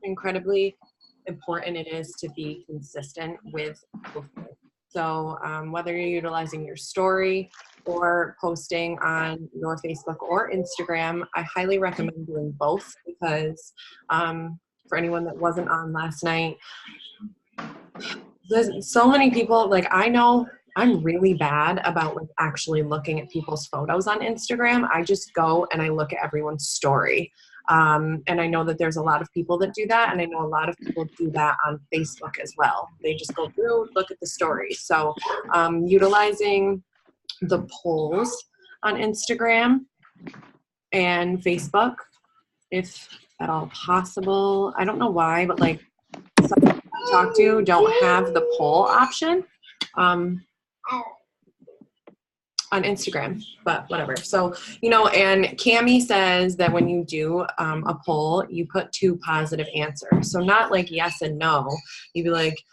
incredibly important it is to be consistent with posting. So whether you're utilizing your story or posting on your Facebook or Instagram, I highly recommend doing both because for anyone that wasn't on last night, there's so many people, like I know I'm really bad about like actually looking at people's photos on Instagram. I just go and I look at everyone's story. And I know that there's a lot of people that do that. And I know a lot of people do that on Facebook as well. They just go through, look at the story. So utilizing the polls on Instagram and Facebook, if at all possible. I don't know why, but like some people I talk to don't have the poll option on Instagram, but whatever. So, you know, and Cami says that when you do a poll, you put 2 positive answers. So not like yes and no. You'd be like,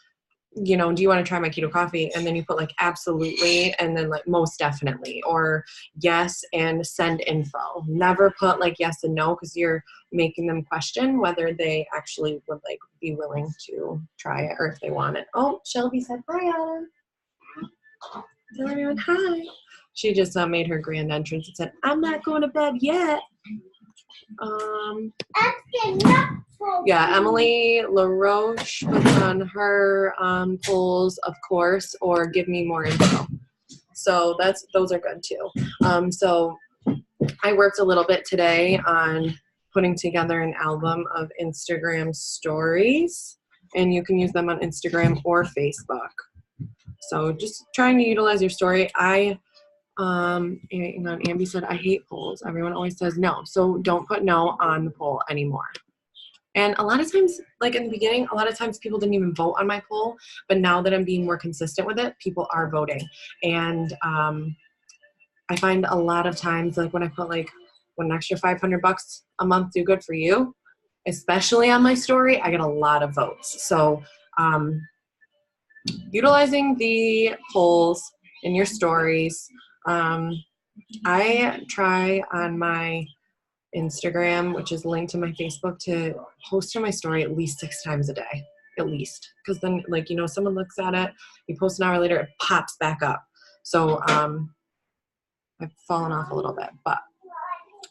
you know, do you want to try my keto coffee? And then you put like absolutely and then like most definitely, or yes and send info. Never put like yes and no because you're making them question whether they actually would like be willing to try it or if they want it. Oh, Shelby said hi, Adam. Tell everyone hi. She just made her grand entrance and said, I'm not going to bed yet. Yeah, Emily LaRoche puts on her polls, of course, or give me more info. So those are good too. So I worked a little bit today on putting together an album of Instagram stories, and you can use them on Instagram or Facebook. So just trying to utilize your story. Hang on, Ambi said, I hate polls. Everyone always says no. So don't put no on the poll anymore. And a lot of times, like in the beginning, a lot of times people didn't even vote on my poll. But now that I'm being more consistent with it, people are voting. And I find a lot of times, like when I put like, would an extra $500 a month do good for you? Especially on my story, I get a lot of votes. So utilizing the polls in your stories. I try on my Instagram, which is linked to my Facebook, to post to my story at least 6 times a day, at least. Because then, like, you know, someone looks at it, you post an hour later, it pops back up. So I've fallen off a little bit. But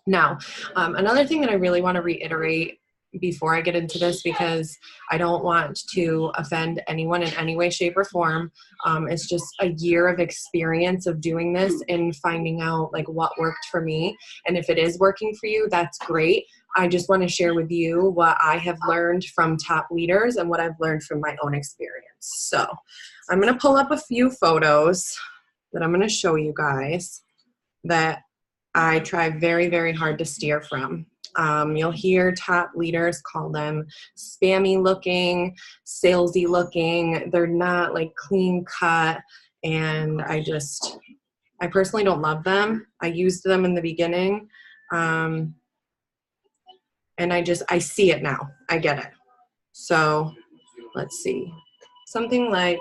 now, another thing that I really want to reiterate before I get into this, because I don't want to offend anyone in any way, shape, or form. It's just a year of experience of doing this and finding out like what worked for me. And if it is working for you, that's great. I just want to share with you what I have learned from top leaders and what I've learned from my own experience. So I'm going to pull up a few photos that I'm going to show you guys that I try very, very hard to steer from. You'll hear top leaders call them spammy looking, salesy looking. They're not like clean cut. And I personally don't love them. I used them in the beginning. And I see it now. I get it. So let's see. Something like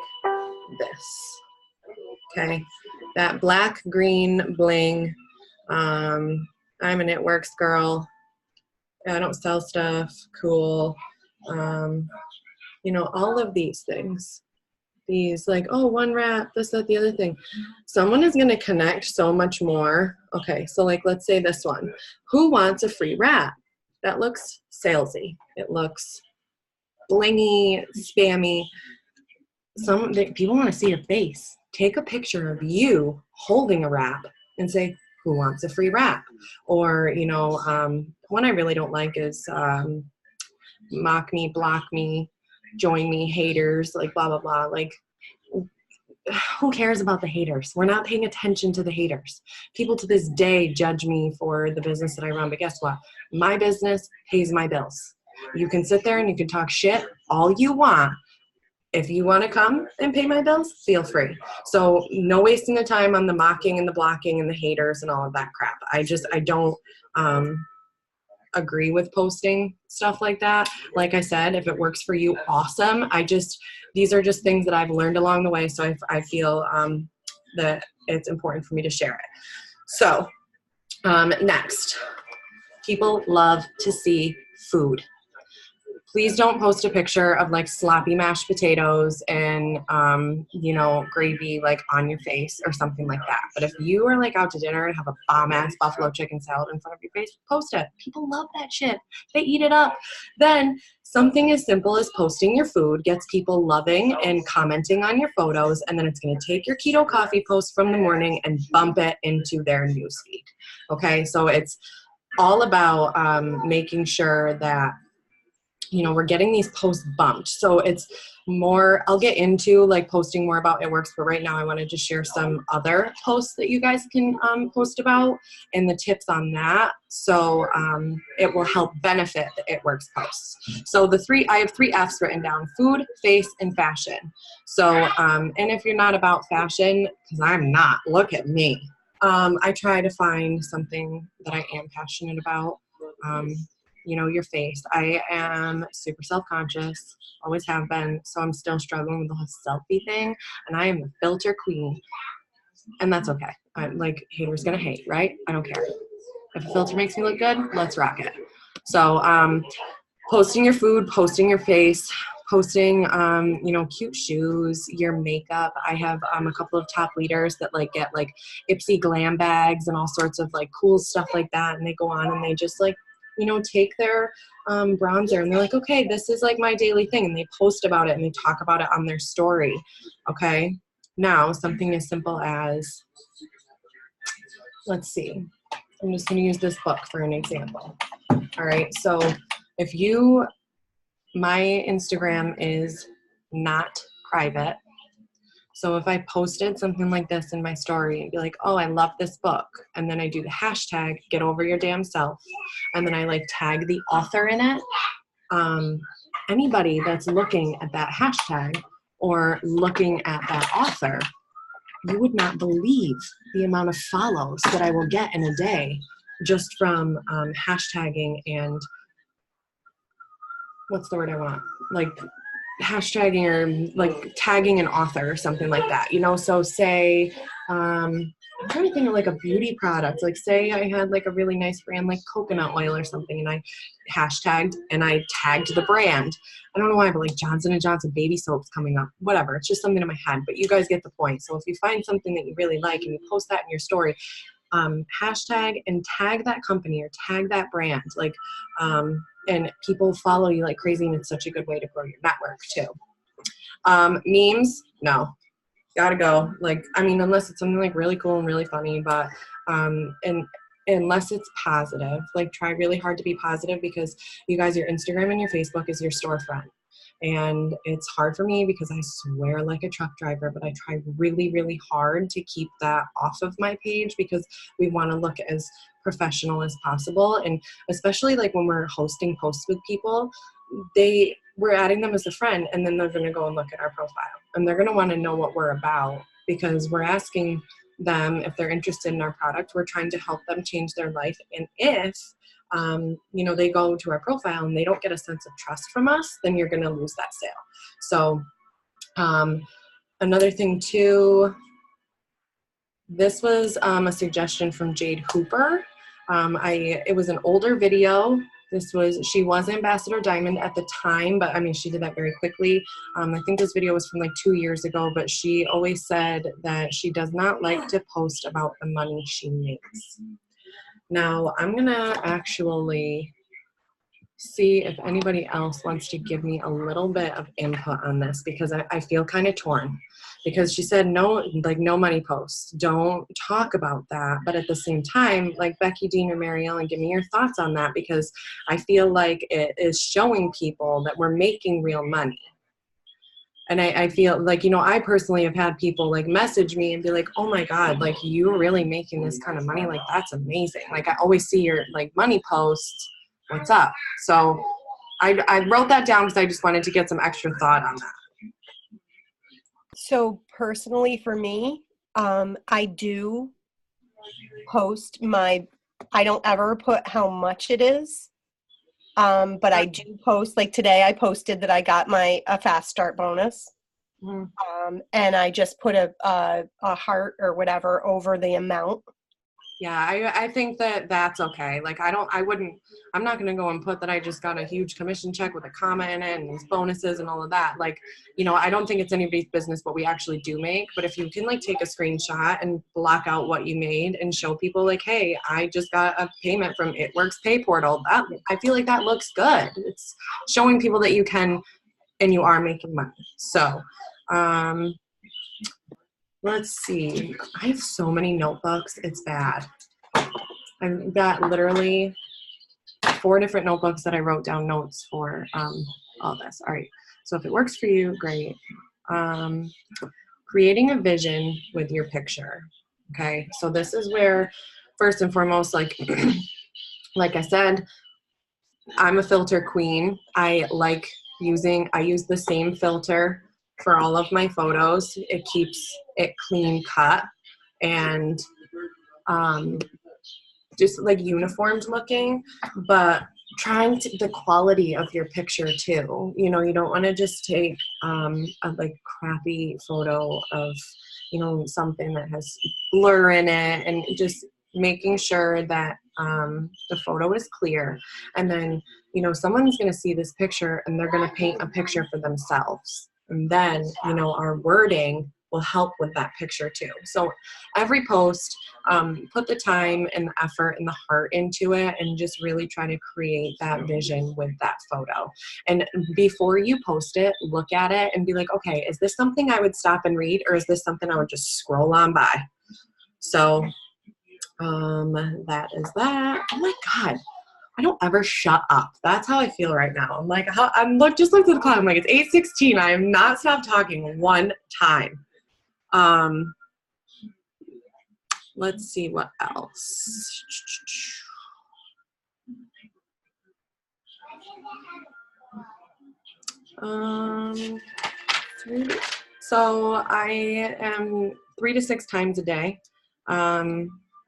this. Okay. That black, green bling. I'm an It Works girl. I don't sell stuff. Cool. You know, all of these things. These like, oh, one wrap, this, that, the other thing. Someone is going to connect so much more. Okay, so like, let's say this one. Who wants a free wrap? That looks salesy. It looks blingy, spammy. People want to see your face. Take a picture of you holding a wrap and say, who wants a free wrap? Or, you know, one I really don't like is mock me, block me, join me, haters, like blah, blah, blah. Like, who cares about the haters? We're not paying attention to the haters. People to this day judge me for the business that I run, but guess what? My business pays my bills. You can sit there and you can talk shit all you want. If you want to come and pay my bills, feel free. So no wasting the time on the mocking and the blocking and the haters and all of that crap. I don't agree with posting stuff like that. Like I said, if it works for you, awesome. These are just things that I've learned along the way. So I feel that it's important for me to share it. So next, people love to see food. Please don't post a picture of like sloppy mashed potatoes and, you know, gravy like on your face or something like that. But if you are like out to dinner and have a bomb ass buffalo chicken salad in front of your face, post it. People love that shit. They eat it up. Then something as simple as posting your food gets people loving and commenting on your photos, and then it's going to take your keto coffee post from the morning and bump it into their newsfeed. Okay, so it's all about making sure that, you know, we're getting these posts bumped. So it's more, I'll get into like posting more about It Works, but right now I wanted to share some other posts that you guys can post about and the tips on that. So it will help benefit the It Works posts. So I have 3 F's written down: food, face, and fashion. So, and if you're not about fashion, because I'm not, look at me. I try to find something that I am passionate about. You know, your face. I am super self-conscious, always have been, so I'm still struggling with the whole selfie thing, and I am the filter queen, and that's okay. I'm like, haters gonna hate, right? I don't care. If a filter makes me look good, let's rock it. So posting your food, posting your face, posting you know, cute shoes, your makeup. I have a couple of top leaders that like get like Ipsy glam bags and all sorts of like cool stuff like that, and they go on and they just like, you know, take their bronzer and they're like, okay, this is like my daily thing, and they post about it and they talk about it on their story. Okay, now something as simple as, let's see, I'm just going to use this book for an example. All right, so if you, my Instagram is not private. So if I posted something like this in my story and be like, oh, I love this book, and then I do the hashtag get over your damn self, and then I like tag the author in it, anybody that's looking at that hashtag or looking at that author, you would not believe the amount of follows that I will get in a day just from hashtagging and what's the word I want? Like hashtagging or like tagging an author or something like that, you know? So say, I'm trying to think of like a beauty product. Like say I had like a really nice brand like coconut oil or something, and I hashtagged and I tagged the brand. I don't know why, but like Johnson & Johnson baby soap's coming up, whatever. It's just something in my head, but you guys get the point. So if you find something that you really like and you post that in your story, hashtag and tag that company or tag that brand, like, and people follow you like crazy, and it's such a good way to grow your network too. Memes, no, gotta go. Like, I mean, unless it's something like really cool and really funny, but and unless it's positive, like try really hard to be positive, because you guys, your Instagram and your Facebook is your storefront. And it's hard for me because I swear like a truck driver, but I try really, really hard to keep that off of my page because we want to look as professional as possible. And especially like when we're hosting posts with people, we're adding them as a friend, and then they're going to go and look at our profile, and they're going to want to know what we're about, because we're asking them if they're interested in our product. We're trying to help them change their life. And if you know, they go to our profile and they don't get a sense of trust from us, then you're going to lose that sale. So another thing too, this was a suggestion from Jade Hooper. It was an older video. She was Ambassador Diamond at the time, but I mean, she did that very quickly. I think this video was from like 2 years ago, but she always said that she does not like to post about the money she makes. Now, I'm going to actually see if anybody else wants to give me a little bit of input on this, because I feel kind of torn. Because she said no money posts. Don't talk about that. But at the same time, like Becky, Dean, or Mary Ellen, give me your thoughts on that, because I feel like it is showing people that we're making real money. And I feel like, you know, I personally have had people like message me and be like, oh my God, like you're really making this kind of money. Like, that's amazing. Like, I always see your like money posts. What's up? So I wrote that down because I just wanted to get some extra thought on that. So personally for me, I do post I don't ever put how much it is. But I do post, like today I posted that I got a fast start bonus. Mm-hmm. And I just put a heart or whatever over the amount. Yeah, I think that that's okay. Like, I'm not going to go and put that I just got a huge commission check with a comma in it and these bonuses and all of that. Like, I don't think it's anybody's business what we actually do make, but if you can like take a screenshot and block out what you made and show people like, hey, I just got a payment from It Works Pay Portal. I feel like that looks good. It's showing people that you can and you are making money. So, let's see. I have so many notebooks. It's bad. I've got literally 4 different notebooks that I wrote down notes for all this. All right. So if it works for you, great. Creating a vision with your picture. Okay. So this is where, first and foremost, like I said, I'm a filter queen. I use the same filter for all of my photos. It keeps it clean cut and just like uniformed looking, but trying to the quality of your picture too. You don't want to just take a like crappy photo of something that has blur in it, and just making sure that the photo is clear. And then someone's going to see this picture and they're going to paint a picture for themselves, and then our wording will help with that picture too. So every post, put the time and the effort and the heart into it, and just really try to create that vision with that photo. And before you post it, look at it and be like, okay, is this something I would stop and read, or is this something I would just scroll on by? So that is that. Oh my God. I don't ever shut up. That's how I feel right now. I'm like, just looked at the clock. I'm like, it's 8:16. I am not stopped talking one time. Let's see what else. So I am 3 to 6 times a day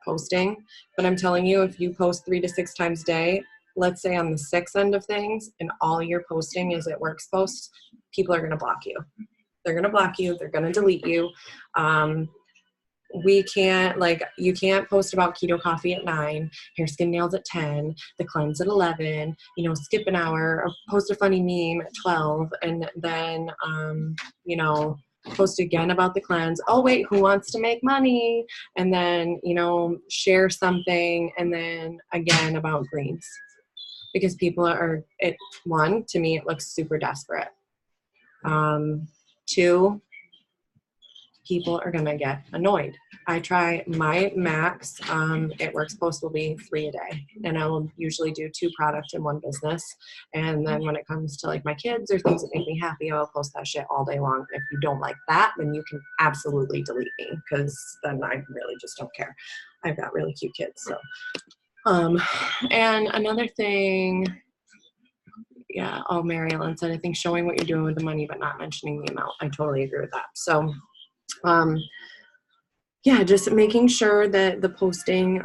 posting, but I'm telling you, if you post 3 to 6 times a day, let's say on the 6th end of things, and all you're posting is It Works posts, people are going to block you. They're going to block you. They're going to delete you. You can't post about keto coffee at 9, hair, skin, nails at 10, the cleanse at 11, skip an hour, or post a funny meme at 12, and then, post again about the cleanse. Oh, wait, who wants to make money? And then, share something, and then again about greens. Because people one, to me, it looks super desperate. 2, people are going to get annoyed. I try my max. It Works post will be 3 a day, and I will usually do 2 products in 1 business. And then when it comes to like my kids or things that make me happy, I'll post that shit all day long. If you don't like that, then you can absolutely delete me, because then I really just don't care. I've got really cute kids. So, and another thing, yeah. Oh, Mary Ellen said, I think showing what you're doing with the money, but not mentioning the amount. I totally agree with that. So, yeah, just making sure that the posting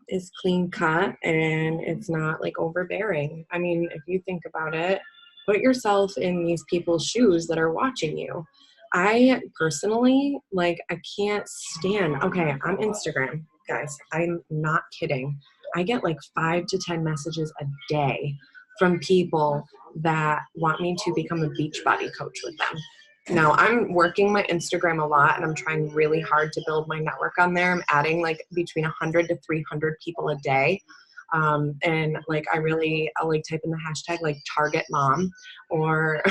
is clean cut and it's not like overbearing. I mean, if you think about it, put yourself in these people's shoes that are watching you. I personally, I can't stand, okay, on Instagram, guys, I'm not kidding. I get like 5 to 10 messages a day from people that want me to become a Beachbody coach with them. Now, I'm working my Instagram a lot, and I'm trying really hard to build my network on there. I'm adding like between 100 to 300 people a day. And I'll type in the hashtag like target mom, or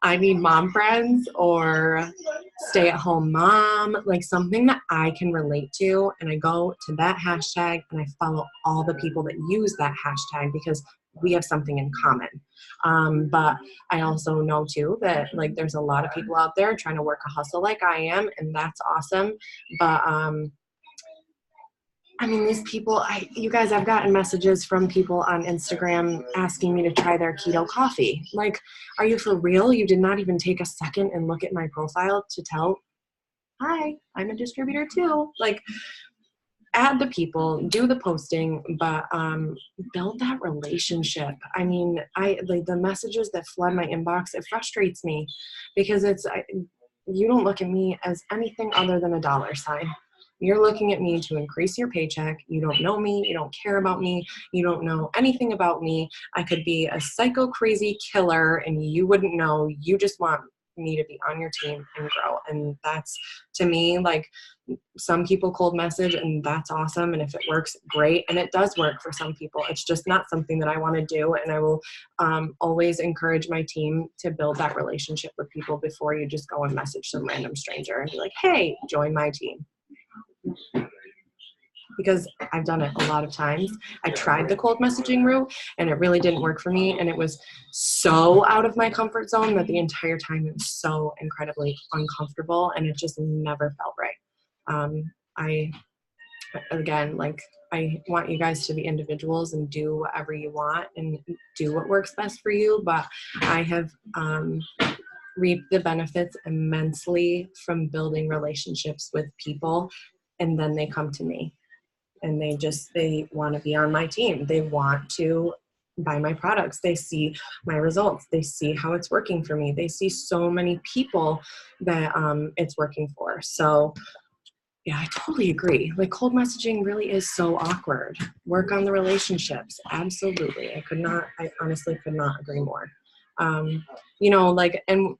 I need mom friends, or stay at home mom, like something that I can relate to. And I go to that hashtag and I follow all the people that use that hashtag, because we have something in common. But I also know too that there's a lot of people out there trying to work a hustle like I am, and that's awesome. But these people, you guys, I've gotten messages from people on Instagram asking me to try their keto coffee. Like, are you for real? You did not even take a second and look at my profile to tell, hi, I'm a distributor too. Add the people, do the posting, but build that relationship. The messages that flood my inbox, it frustrates me, because you don't look at me as anything other than a dollar sign. You're looking at me to increase your paycheck. You don't know me. You don't care about me. You don't know anything about me. I could be a psycho crazy killer and you wouldn't know. You just want me to be on your team and grow. And that's, to me, like, some people cold message and that's awesome. And if it works, great. And it does work for some people. It's just not something that I want to do. And I will always encourage my team to build that relationship with people before you just go and message some random stranger and be like, hey, join my team. Because I've done it a lot of times. I tried the cold messaging route and it really didn't work for me. And it was so out of my comfort zone that the entire time it was so incredibly uncomfortable and it just never felt right. Again, like, I want you guys to be individuals and do whatever you want and do what works best for you. But I have reaped the benefits immensely from building relationships with people, and then they come to me. And they want to be on my team. They want to buy my products. They see my results. They see how it's working for me. They see so many people that it's working for. So yeah, I totally agree. Like, cold messaging really is so awkward. Work on the relationships. Absolutely. I honestly could not agree more. You know, like, and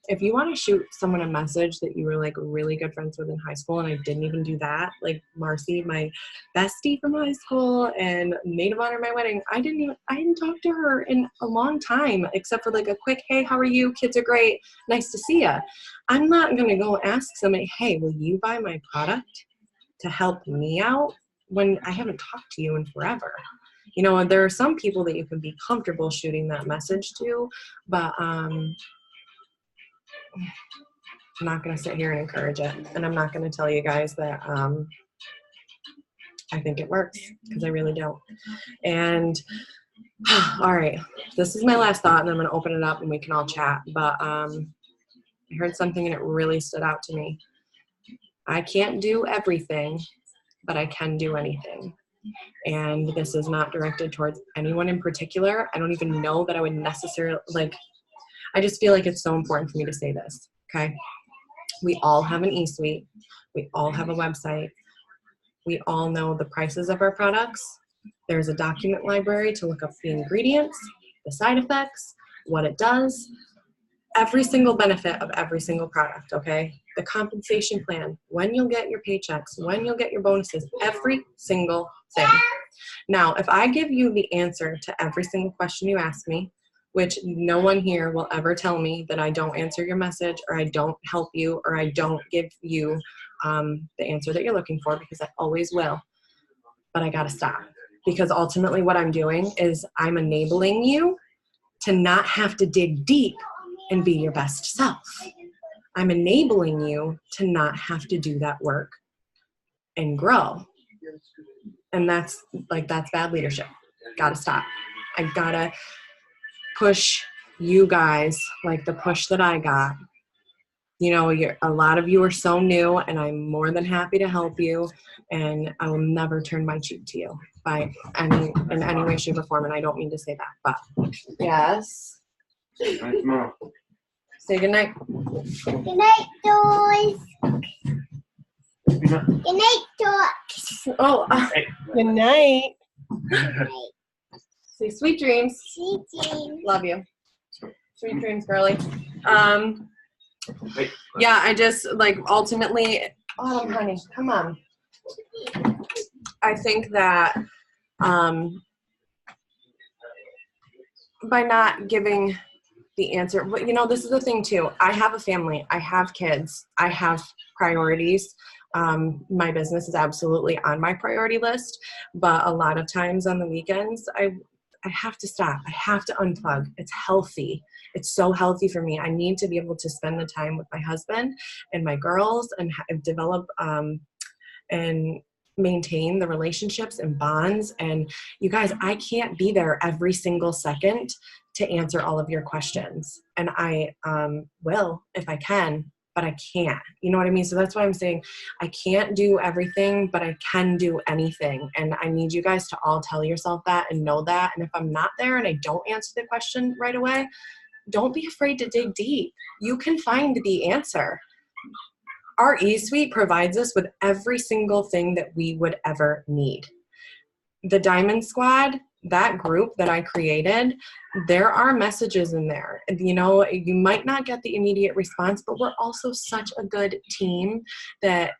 if you want to shoot someone a message that you were like really good friends with in high school, and I didn't even do that, like Marcy, my bestie from high school and maid of honor at my wedding, I didn't talk to her in a long time, except for like a quick, hey, how are you? Kids are great. Nice to see ya. I'm not going to go ask somebody, hey, will you buy my product to help me out when I haven't talked to you in forever? You know, there are some people that you can be comfortable shooting that message to, but I'm not going to sit here and encourage it. And I'm not going to tell you guys that I think it works, because I really don't. And all right, this is my last thought, and I'm going to open it up and we can all chat. But I heard something and it really stood out to me. I can't do everything, but I can do anything. And this is not directed towards anyone in particular. I don't even know that I would necessarily, like, I just feel like it's so important for me to say this, okay? We all have an e-suite. We all have a website. We all know the prices of our products. There's a document library to look up the ingredients, the side effects, what it does, every single benefit of every single product, okay? The compensation plan, when you'll get your paychecks, when you'll get your bonuses, every single thing. Now, if I give you the answer to every single question you ask me, which no one here will ever tell me that I don't answer your message, or I don't help you, or I don't give you the answer that you're looking for, because I always will. But I gotta stop, because ultimately what I'm doing is I'm enabling you to not have to dig deep and be your best self. I'm enabling you to not have to do that work and grow. And that's bad leadership. Gotta stop. I gotta push you guys like the push that I got. You know, a lot of you are so new, and I'm more than happy to help you, and I will never turn my cheek to you in any way, shape, or form. And I don't mean to say that, but yes. Night, Mom. Say goodnight. Good night, toys. Good night, toys. Oh, Good night. say sweet dreams. See you. Love you. Sweet dreams, girly. Hey. Yeah, I just, like, ultimately, oh, honey, come on. I think that by not giving the answer, but you know, this is the thing too. I have a family. I have kids. I have priorities. My business is absolutely on my priority list, but a lot of times on the weekends, I have to stop. I have to unplug. It's healthy. It's so healthy for me. I need to be able to spend the time with my husband and my girls and develop and maintain the relationships and bonds. And you guys, I can't be there every single second to answer all of your questions. And I will if I can, but I can't. You know what I mean? So that's why I'm saying I can't do everything, but I can do anything. And I need you guys to all tell yourself that and know that. And if I'm not there and I don't answer the question right away, don't be afraid to dig deep. You can find the answer. our eSuite provides us with every single thing that we would ever need. The Diamond Squad, that group that I created, there are messages in there. You know, you might not get the immediate response, but we're also such a good team that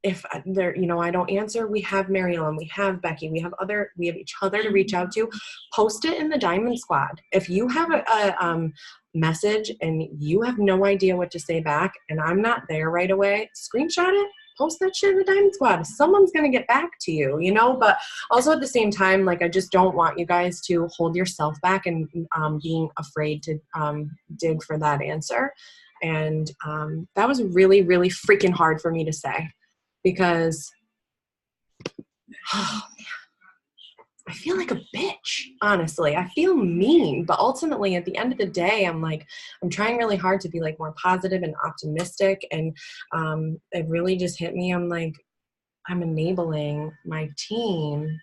if there, you know, I don't answer, we have Mary Ellen, we have Becky, we have each other to reach out to. Post it in the Diamond Squad. If you have a message and you have no idea what to say back and I'm not there right away, screenshot it, post that shit in the Diamond Squad. Someone's going to get back to you, you know, but also at the same time, like, I just don't want you guys to hold yourself back and being afraid to dig for that answer. And that was really, really freaking hard for me to say because, oh man, I feel like a bitch, honestly. I feel mean, but ultimately at the end of the day, I'm trying really hard to be like more positive and optimistic. And it really just hit me. I'm like, I'm enabling my team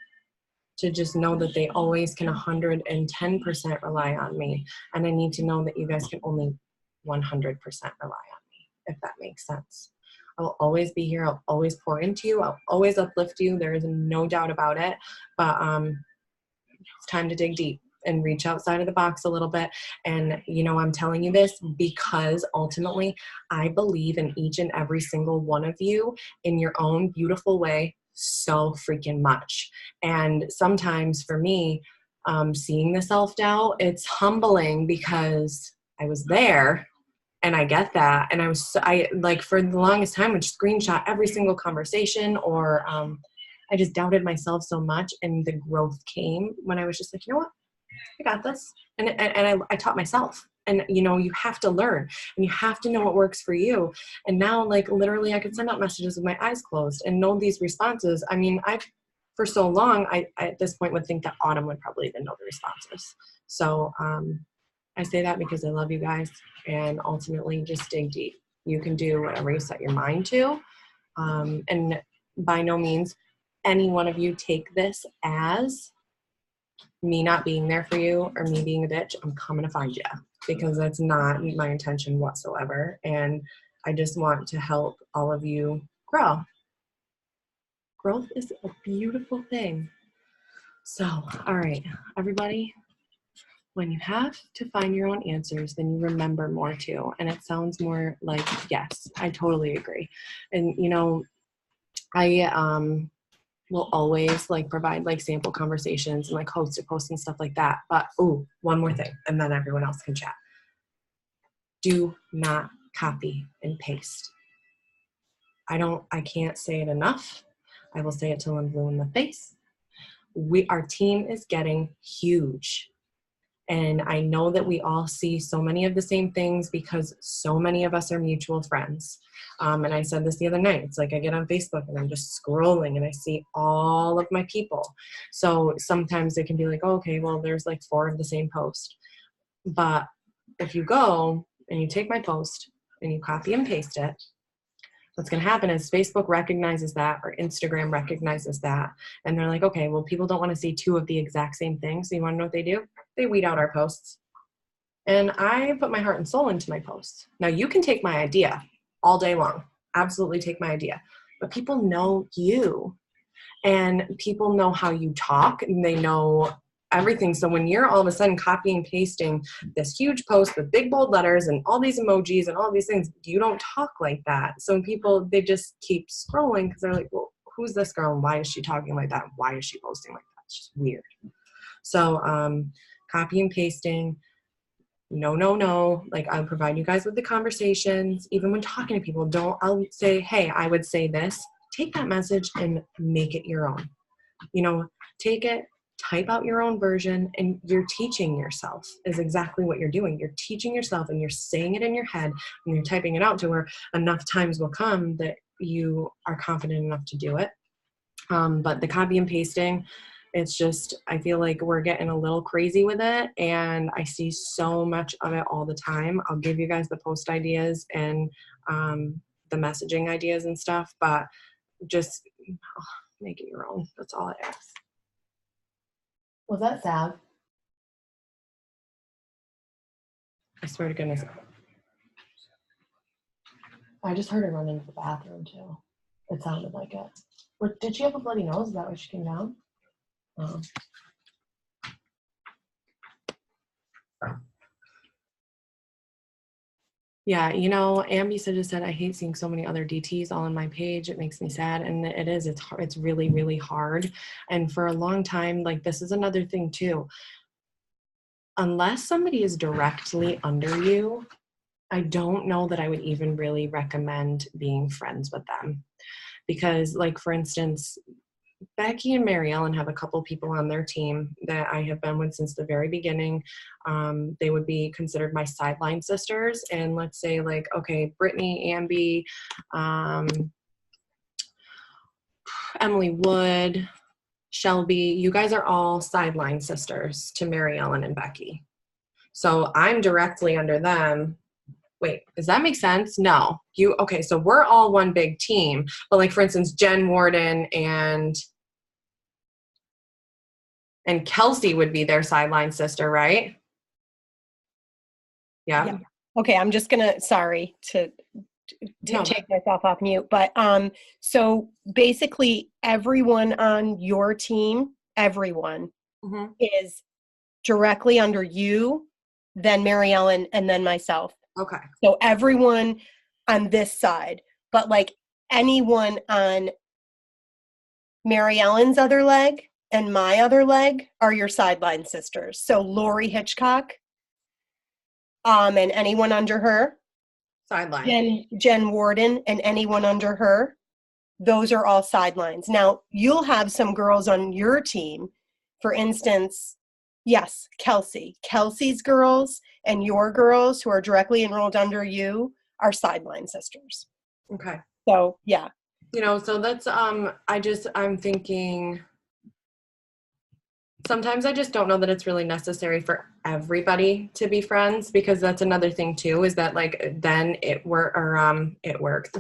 to just know that they always can 110% rely on me. And I need to know that you guys can only 100% rely on me, if that makes sense. I'll always be here. I'll always pour into you. I'll always uplift you. There is no doubt about it. But it's time to dig deep and reach outside of the box a little bit. And, you know, I'm telling you this because ultimately I believe in each and every single one of you in your own beautiful way so freaking much. And sometimes for me, seeing the self-doubt, it's humbling because I was there. And I get that. And I like for the longest time would screenshot every single conversation or I just doubted myself so much. And the growth came when I was just like, you know what, I got this. And I taught myself. And, you know, you have to learn and you have to know what works for you. And now, like, literally I could send out messages with my eyes closed and know these responses. I mean, for so long, I at this point would think that Autumn would probably even know the responses. So I say that because I love you guys and ultimately just dig deep. You can do whatever you set your mind to. And by no means any one of you take this as me not being there for you or me being a bitch. I'm coming to find you because that's not my intention whatsoever. And I just want to help all of you grow. Growth is a beautiful thing. So, all right, everybody, when you have to find your own answers, then you remember more too. And it sounds more like, yes, I totally agree. And, you know, I will always like provide like sample conversations and like host a post and stuff like that. But, oh, one more thing, and then everyone else can chat. Do not copy and paste. I can't say it enough. I will say it till I'm blue in the face. Our team is getting huge. And I know that we all see so many of the same things because so many of us are mutual friends. And I said this the other night. It's like I get on Facebook and I'm just scrolling and I see all of my people. So sometimes it can be like, oh, okay, well, there's like 4 of the same post. But if you go and you take my post and you copy and paste it, what's going to happen is Facebook recognizes that or Instagram recognizes that. And they're like, okay, well, people don't want to see 2 of the exact same thing. So you want to know what they do? They weed out our posts. And I put my heart and soul into my posts. Now you can take my idea all day long. Absolutely take my idea. But people know you and people know how you talk and they know everything. So when you're all of a sudden copying and pasting this huge post with big bold letters and all these emojis and all these things, you don't talk like that. So people, they just keep scrolling because they're like, well, who's this girl and why is she talking like that? Why is she posting like that? It's just weird. So copy and pasting, no. Like I'll provide you guys with the conversations. Even when talking to people, I'll say, hey, I would say this. Take that message and make it your own. You know, take it, type out your own version, and you're teaching yourself is exactly what you're doing. You're teaching yourself and you're saying it in your head and you're typing it out to where enough times will come that you are confident enough to do it. But the copy and pasting, it's just, I feel like we're getting a little crazy with it and I see so much of it all the time. I'll give you guys the post ideas and the messaging ideas and stuff, but just make it your own. That's all I ask. Was that Sav? I swear to goodness. I just heard her run into the bathroom too. It sounded like it. Or did she have a bloody nose? Is that why she came down? Oh. Yeah, you know, Ambi just said, I hate seeing so many other DTs all on my page. It makes me sad. And it is, it's hard, it's really, really hard. And for a long time, like this is another thing too. Unless somebody is directly under you, I don't know that I would even really recommend being friends with them. Because like, for instance, Becky and Mary Ellen have a couple people on their team that I have been with since the very beginning. They would be considered my sideline sisters. And let's say like, okay, Brittany, Ambi, Emily Wood, Shelby, you guys are all sideline sisters to Mary Ellen and Becky. So I'm directly under them. Wait, does that make sense? No. Okay, so we're all one big team. But like, for instance, Jen Warden and Kelsey would be their sideline sister, right? Yeah. Okay, I'm just gonna, sorry to No. take myself off mute, but so basically everyone on your team, everyone Mhm. is directly under you, then Mary Ellen, and then myself. Okay. So everyone on this side, but like anyone on Mary Ellen's other leg and my other leg are your sideline sisters. So Lori Hitchcock, and anyone under her, Sideline. Jen Warden, and anyone under her, those are all sidelines. Now, you'll have some girls on your team, for instance, yes, Kelsey. Kelsey's girls and your girls who are directly enrolled under you are sideline sisters. Okay. So, yeah. You know, so that's, I'm thinking, sometimes I just don't know that it's really necessary for everybody to be friends, because that's another thing too, is that like, then it works.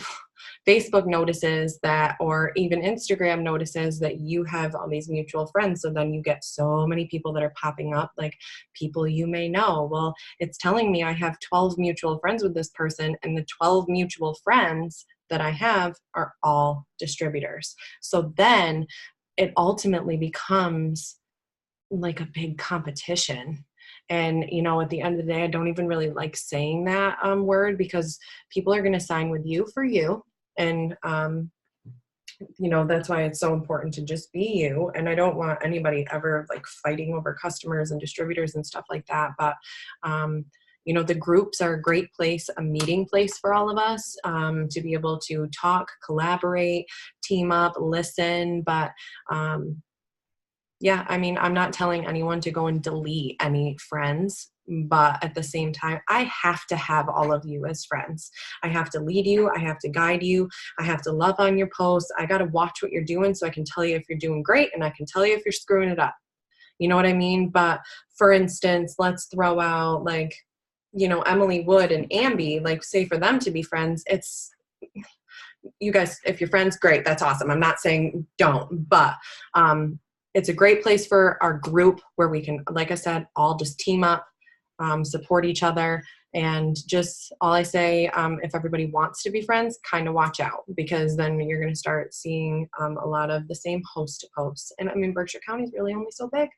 Facebook notices that, or even Instagram notices that you have all these mutual friends. So then you get so many people that are popping up, like people you may know. Well, it's telling me I have 12 mutual friends with this person, and the 12 mutual friends that I have are all distributors. So then it ultimately becomes like a big competition. And, you know, at the end of the day, I don't even really like saying that word, because people are going to sign with you for you. And, you know, that's why it's so important to just be you. And I don't want anybody ever like fighting over customers and distributors and stuff like that. But, you know, the groups are a great place, a meeting place for all of us, to be able to talk, collaborate, team up, listen. But, yeah, I mean, I'm not telling anyone to go and delete any friends, but at the same time, I have to have all of you as friends. I have to lead you. I have to guide you. I have to love on your posts. I got to watch what you're doing so I can tell you if you're doing great, and I can tell you if you're screwing it up. You know what I mean? But for instance, let's throw out like, you know, Emily Wood and Ambi, like say for them to be friends, it's, you guys, if you're friends, great. That's awesome. I'm not saying don't, but, it's a great place for our group where we can, like I said, all just team up, support each other. And just all I say, if everybody wants to be friends, kind of watch out, because then you're going to start seeing a lot of the same host posts. And I mean, Berkshire County is really only so big.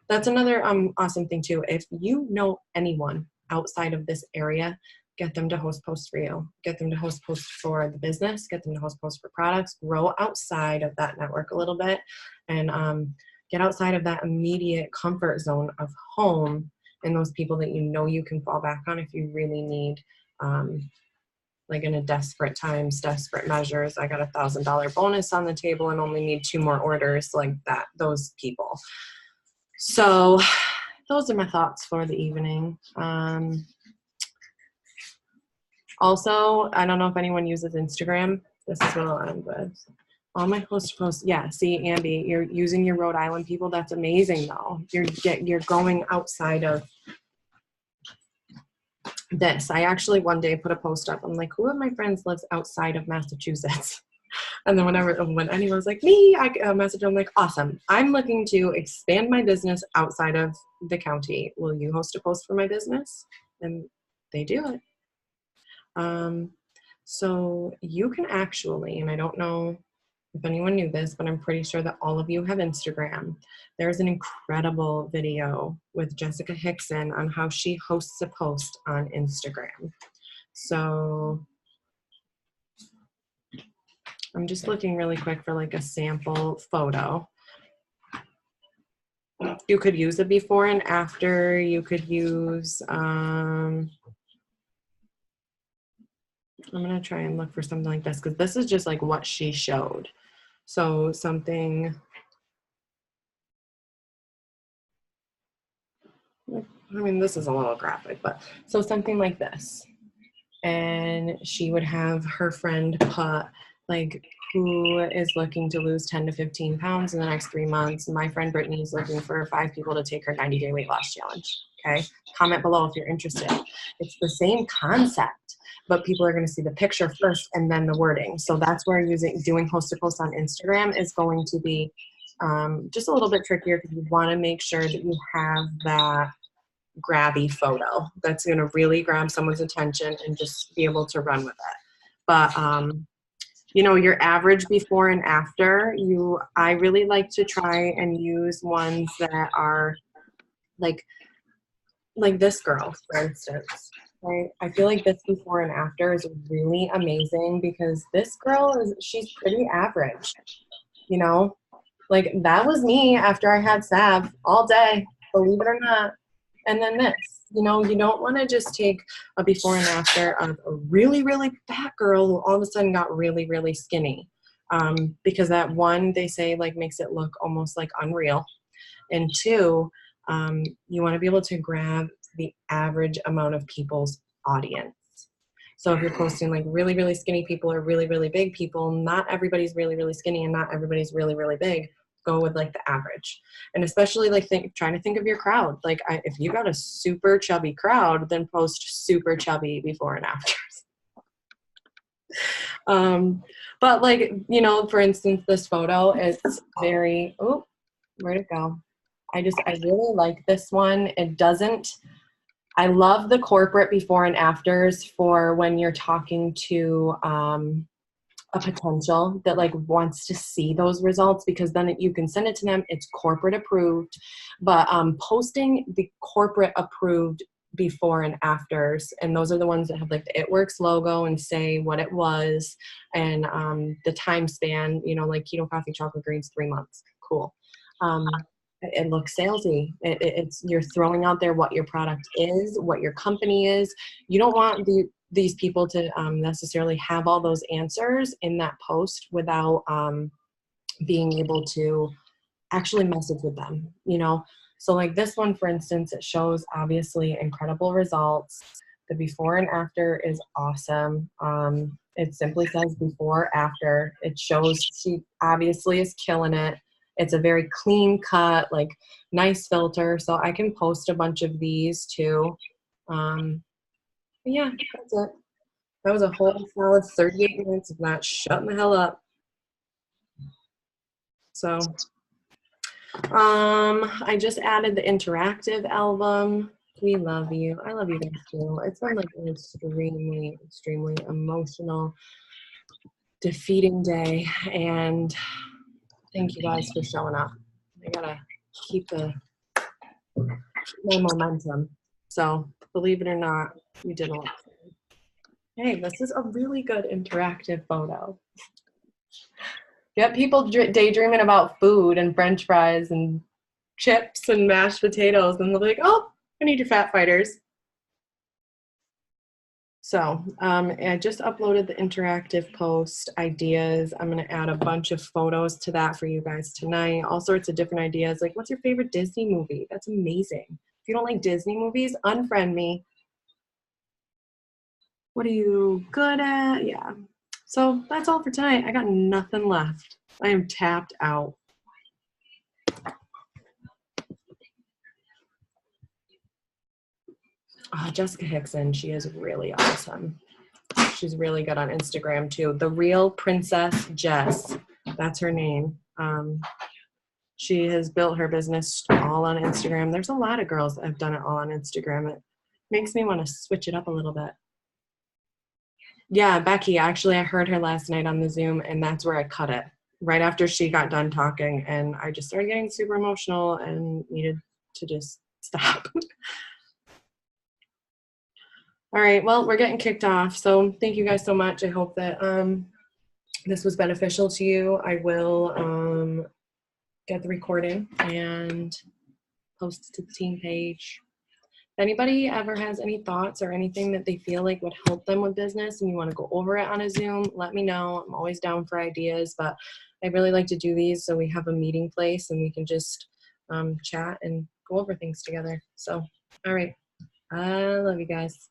That's another awesome thing too. If you know anyone outside of this area, get them to host posts for you. Get them to host posts for the business. Get them to host posts for products. Grow outside of that network a little bit, and get outside of that immediate comfort zone of home and those people that you know you can fall back on if you really need, like in a desperate times, desperate measures. I got $1,000 bonus on the table and only need 2 more orders, like that. Those people. So those are my thoughts for the evening. Also, I don't know if anyone uses Instagram. This is what I'll end with. All my host posts. Yeah, see, Andy, you're using your Rhode Island people. That's amazing, though. You're going outside of this. I actually one day put a post up. I'm like, who of my friends lives outside of Massachusetts? And then when anyone was like, me, I message them like, awesome. I'm looking to expand my business outside of the county. Will you host a post for my business? And they do it. So you can actually, and I don't know if anyone knew this, but I'm pretty sure that all of you have Instagram. There's an incredible video with Jessica Hickson on how she hosts a post on Instagram. So I'm just looking really quick for like a sample photo. You could use a before and after. You could use, I'm gonna try and look for something like this because this is just like what she showed. So something, I mean, this is a little graphic, but so something like this. And she would have her friend put like, who is looking to lose 10 to 15 pounds in the next 3 months? My friend Brittany is looking for 5 people to take her 90-day weight loss challenge. Okay, comment below if you're interested. It's the same concept, but people are going to see the picture first and then the wording. So that's where doing post to post on Instagram is going to be just a little bit trickier because you want to make sure that you have that grabby photo that's going to really grab someone's attention and just be able to run with it. But you know, your average before and after, I really like to try and use ones that are like this girl, for instance. Right? I feel like this before and after is really amazing because this girl she's pretty average, you know, like that was me after I had Sav all day, believe it or not. And then this, you know, you don't want to just take a before and after of a really, really fat girl who all of a sudden got really, really skinny. Because that one, they say like makes it look almost like unreal. And two, you want to be able to grab the average amount of people's audience. So if you're posting like really, really skinny people or really, really big people, not everybody's really, really skinny and not everybody's really, really big. Go with like the average. And especially like trying to think of your crowd. Like if you got a super chubby crowd, then post super chubby before and afters. But like, you know, for instance, this photo is very, oh, where'd it go? I really like this one. I love the corporate before and afters for when you're talking to a potential that like wants to see those results, because then you can send it to them. It's corporate approved, but posting the corporate approved before and afters, and those are the ones that have like the It Works logo and say what it was and the time span, you know, like keto coffee chocolate greens 3 months. Cool. It looks salesy. It's you're throwing out there what your product is, what your company is. You don't want these people to necessarily have all those answers in that post without being able to actually message with them, you know? So like this one, for instance, it shows obviously incredible results. The before and after is awesome. It simply says before, after. It shows she obviously is killing it. It's a very clean cut, like nice filter. So I can post a bunch of these too. Yeah, that's it. That was a whole solid 38 minutes of not shutting the hell up. So, I just added the interactive album. We love you. I love you guys too. It's been like an extremely, extremely emotional, defeating day. And thank you guys for showing up. I gotta keep my momentum. So, believe it or not, we did a lot. Hey, this is a really good interactive photo. Get people daydreaming about food and French fries and chips and mashed potatoes, and they'll be like, oh, I need your fat fighters. So I just uploaded the interactive post ideas. I'm going to add a bunch of photos to that for you guys tonight. All sorts of different ideas. Like, what's your favorite Disney movie? That's amazing. If you don't like Disney movies, unfriend me. What are you good at? Yeah. So that's all for tonight. I got nothing left. I am tapped out. Jessica Hickson, she is really awesome. She's really good on Instagram too. The Real Princess Jess, that's her name. She has built her business all on Instagram. There's a lot of girls that have done it all on Instagram. It makes me want to switch it up a little bit. Yeah, Becky, actually, I heard her last night on the Zoom, and that's where I cut it. Right after she got done talking, and I just started getting super emotional and needed to just stop. All right, well, we're getting kicked off, so thank you guys so much. I hope that this was beneficial to you. I will get the recording and post it to the team page. If anybody ever has any thoughts or anything that they feel like would help them with business and you want to go over it on a Zoom, let me know. I'm always down for ideas, but I really like to do these so we have a meeting place and we can just chat and go over things together. So, all right. I love you guys.